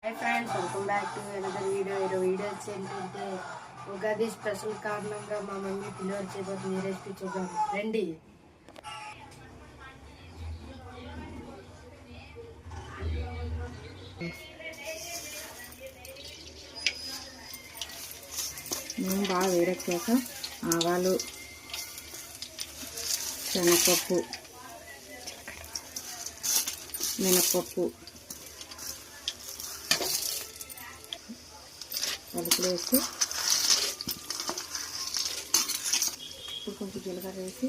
Hi friends, welcome back to another video. Video వచ్చి ఏంటంటే Ugadi special కారణంగా మా మమ్మీ పులిహోర చేయబోతుంది. రెసిపీ చూద్దాం రండి. మేము బాగా వేడెక్కాక ఆవాలు, శనగపప్పు, మినపప్పు, పలుకులు వేసి ఇప్పుడు కొంచెం జీలకర్ర వేసి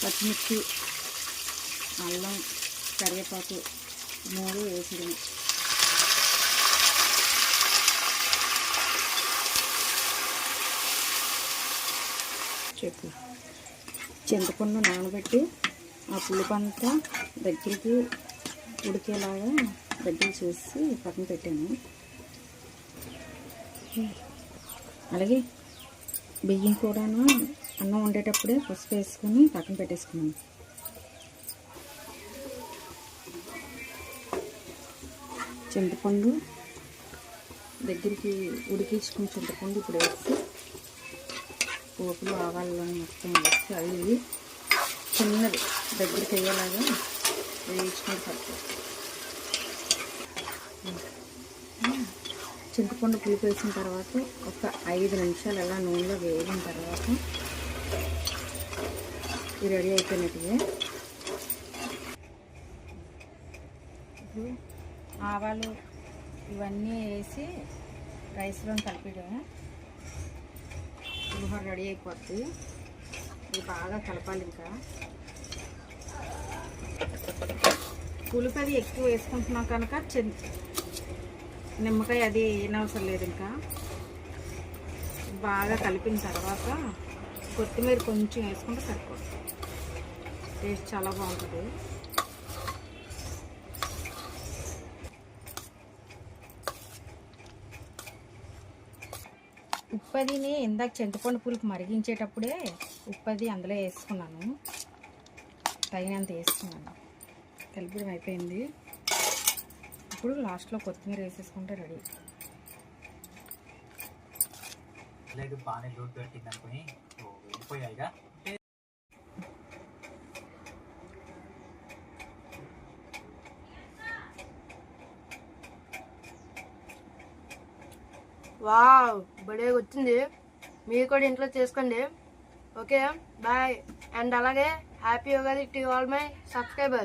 పచ్చిమిర్చి, అల్లం, కరివేపాకు 3 వేసి చింతపండు నానబెట్టి ఆ పులుపంతా దగ్గరికి ఉడికేలాగా దగ్గర చేసి పక్కన పెట్టాను. అలాగే బియ్యం కూడాను అన్నం వండేటప్పుడే పసుపు వేసుకొని పక్కన పెట్టేసుకున్నాను. చింతపండు దగ్గరికి ఉడికించుకుని చింతపండు ఇప్పుడు వేసి పోపులు ఆవాలు మొత్తం వేసి అవి చిన్నది దగ్గరికి అయ్యేలాగా వేయించుకొని సరిపోతుంది. చింతపండు పులుపు వేసిన తర్వాత ఒక 5 నిమిషాలు అలా నూనెలో వేగిన తర్వాత ఇది రెడీ అయిపోయినట్టుగా. ఇప్పుడు ఆవాలు ఇవన్నీ వేసి రైస్లో కలిపేయడమే. పులిహోర రెడీ అయిపోద్ది. ఇది బాగా కలపాలి. ఇంకా పులుపు అది ఎక్కువ వేసుకుంటున్నాం కనుక నిమ్మకాయ అది ఏనవసరం లేదు. ఇంకా బాగా కలిపిన తర్వాత కొత్తిమీర కొంచెం వేసుకుంటే సరిపోతుంది. టేస్ట్ చాలా బాగుంటుంది. ఉప్పదిని ఇందాక చింతపండు పులుపు మరిగించేటప్పుడే ఉప్పది అందులో వేసుకున్నాను. తగినంత వేసుకున్నాను. కలిపడం అయిపోయింది. ఇప్పుడు లాస్ట్లో కొత్తిమీర వేసేసుకుంటే రెడీ. బాగానే లోటు పెట్టింది అనుకుని వెళ్ళిపోయాయిగా. వావ్, బడే వచ్చింది. మీరు కూడా ఇంట్లో చేసుకోండి. Okay, bye. అండ్ అలాగే happy Ugadi to all my subscribers.